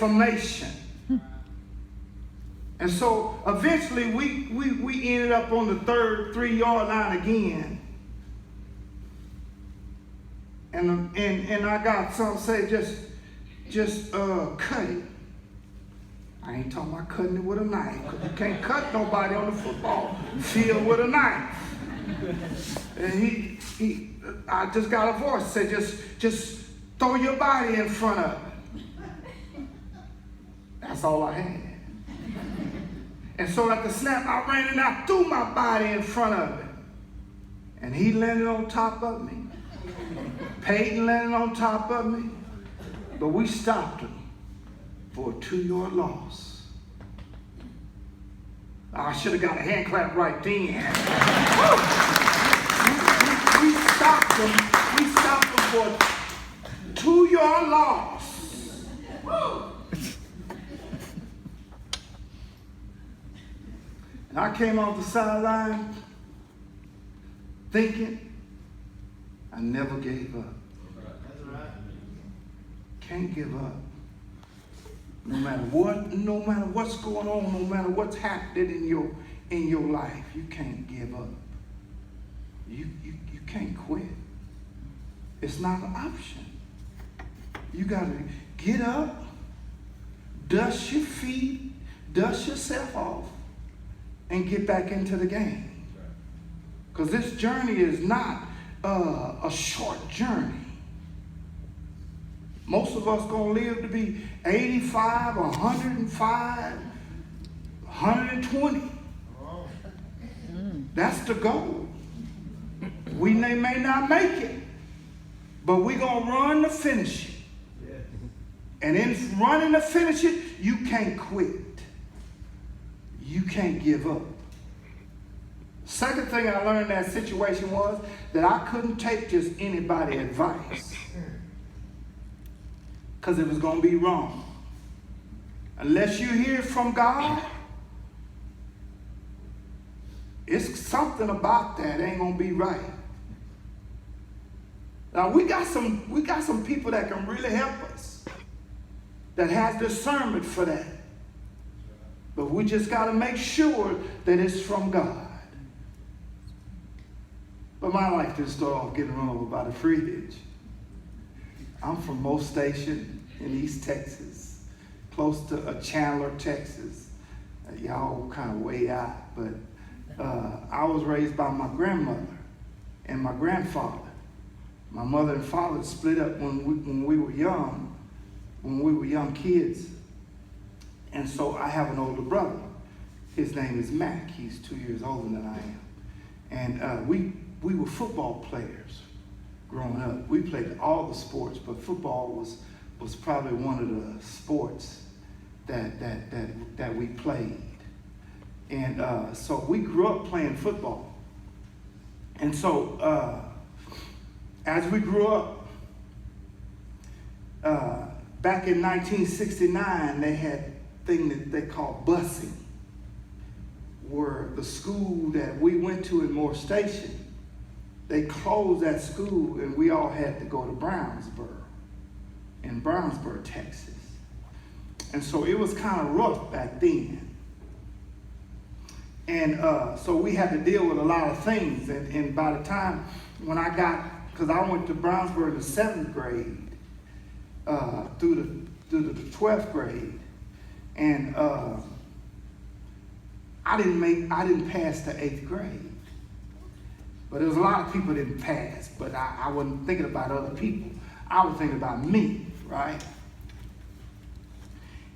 information. And so eventually we ended up on the 3-yard line again. And I got some say just cut it. I ain't talking about cutting it with a knife, because you can't cut nobody on the football field with a knife. And I just got a voice say just throw your body in front of it. That's all I had. And so at the snap, I ran and I threw my body in front of it. And he landed on top of me. Peyton landed on top of me. But we stopped him for a 2-yard loss. I should have got a hand clap right then. We stopped him. We stopped him for a 2-yard loss. And I came off the sideline thinking I never gave up. Can't give up. No matter what's going on, no matter what's happening in your life, you can't give up. You can't quit. It's not an option. You gotta get up, dust your feet, dust yourself off, and get back into the game. Because this journey is not a short journey. Most of us gonna live to be 85, 105, 120. That's the goal. We may not make it, but we gonna run to finish it. And in running to finish it, you can't quit. You can't give up. Second thing I learned in that situation was that I couldn't take just anybody's advice, because it was going to be wrong. Unless you hear from God, it's something about that ain't going to be right. Now we got some people that can really help us, that has discernment for that. But we just got to make sure that it's from God. But my life didn't start off getting run over by the fridge. I'm from Mo Station in East Texas, close to Chandler, Texas. Y'all kind of way out, but I was raised by my grandmother and my grandfather. My mother and father split up when we were young kids. And so I have an older brother. His name is Mac. He's 2 years older than I am. And we were football players growing up. We played all the sports, but football was probably one of the sports that we played. And so we grew up playing football. And so as we grew up, back in 1969, they had a thing that they called busing, where the school that we went to in Moore Station, they closed that school and we all had to go to Brownsburg, in Brownsburg, Texas. And so it was kind of rough back then. And so we had to deal with a lot of things. And by the time when I got, because I went to Brownsburg in the 7th grade through the 12th grade, and I didn't pass the 8th grade. But there was a lot of people that didn't pass, but I wasn't thinking about other people. I was thinking about me, right?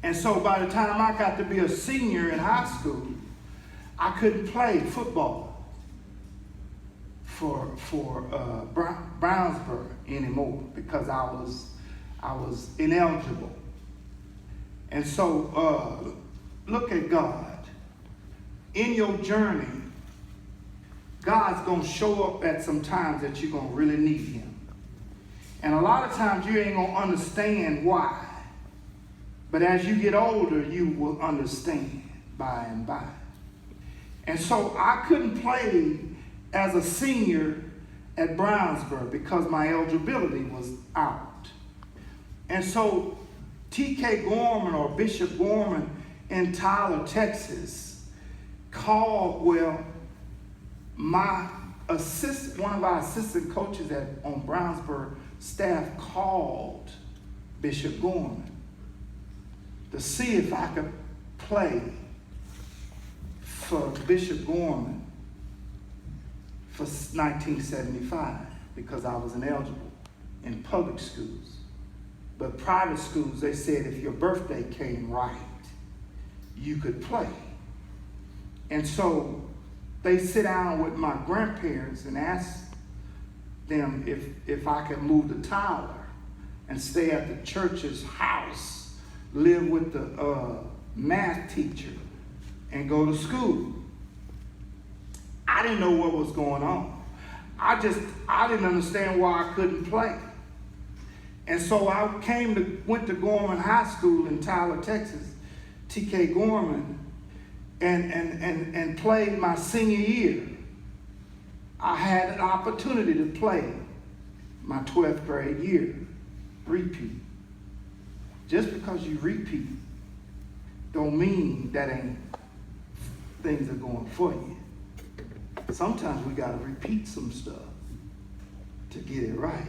And so by the time I got to be a senior in high school, I couldn't play football for Brownsburg anymore because I was ineligible. And so look at God. In your journey, God's going to show up at some times that you're going to really need him. And a lot of times you ain't going to understand why. But as you get older, you will understand by and by. And so I couldn't play as a senior at Brownsburg because my eligibility was out. And so T.K. Gorman or Bishop Gorman in Tyler, Texas, called, one of our assistant coaches on Brownsburg staff called Bishop Gorman to see if I could play for Bishop Gorman for 1975 because I was ineligible in public schools. But private schools, they said if your birthday came right, you could play. And so they sit down with my grandparents and ask them if I could move to Tyler and stay at the church's house, live with the math teacher, and go to school. I didn't know what was going on. I didn't understand why I couldn't play. And so I went to Gorman High School in Tyler, Texas, T.K. Gorman, and played my senior year. I had an opportunity to play my 12th grade year, repeat. Just because you repeat don't mean that things are going for you. Sometimes we got to repeat some stuff to get it right.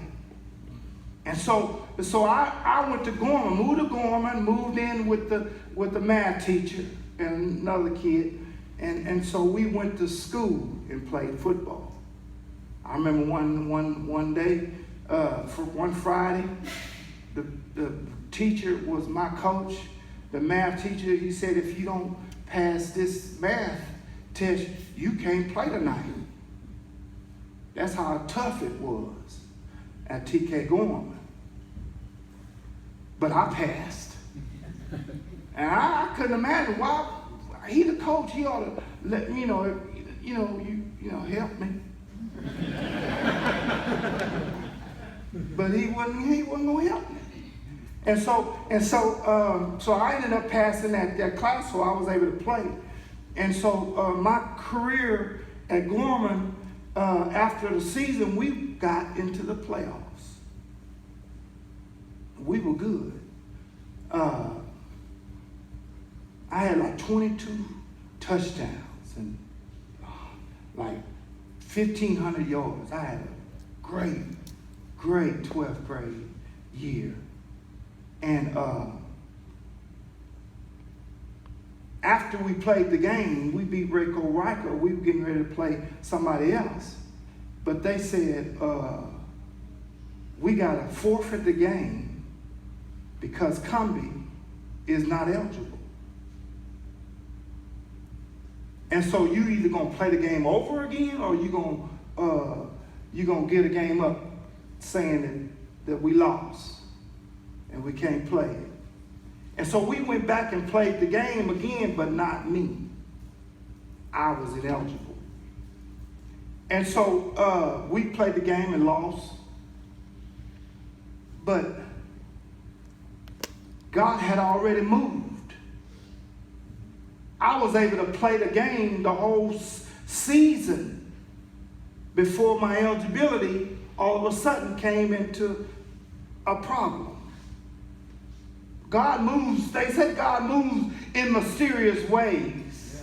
And so I went to Gorman, moved in with the math teacher and another kid, and so we went to school and played football. I remember one day, for one Friday, the teacher was my coach, the math teacher. He said, if you don't pass this math test, you can't play tonight. That's how tough it was at T.K. Gorman. But I passed. And I couldn't imagine why. He the coach, he ought to let me help me. But he wasn't gonna help me. And so I ended up passing that class, so I was able to play. And so my career at Gorman, after the season, we got into the playoffs. We were good. I had like 22 touchdowns and like 1,500 yards. I had a great 12th grade year. And after we played the game, we beat Rico Riker. We were getting ready to play somebody else. But they said, we got to forfeit the game because Cumbie is not eligible. And so you either going to play the game over again or you going to get a game up saying that we lost and we can't play it. And so we went back and played the game again, but not me. I was ineligible. And so we played the game and lost. But God had already moved. I was able to play the game the whole season before my eligibility all of a sudden came into a problem. God moves, they said God moves in mysterious ways.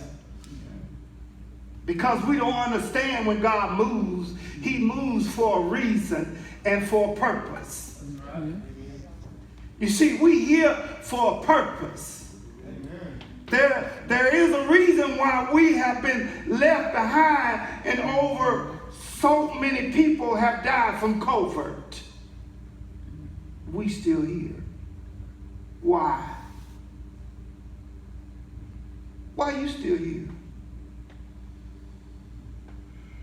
Because we don't understand when God moves, he moves for a reason and for a purpose. You see, we here for a purpose. There is a reason why we have been left behind and over so many people have died from covert. We still here. Why? Why are you still here?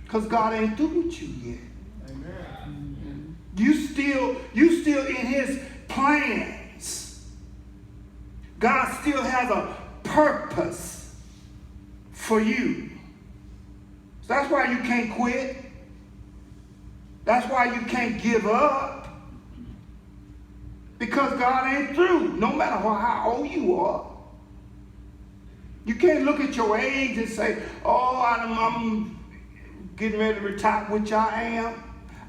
Because God ain't through with you yet. Amen. You still in his plans. God still has a purpose for you. So that's why you can't quit. That's why you can't give up. Because God ain't through, no matter how old you are. You can't look at your age and say, oh, I'm getting ready to retire, which I am.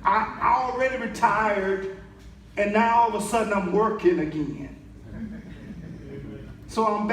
I already retired, and now all of a sudden I'm working again. So I'm back.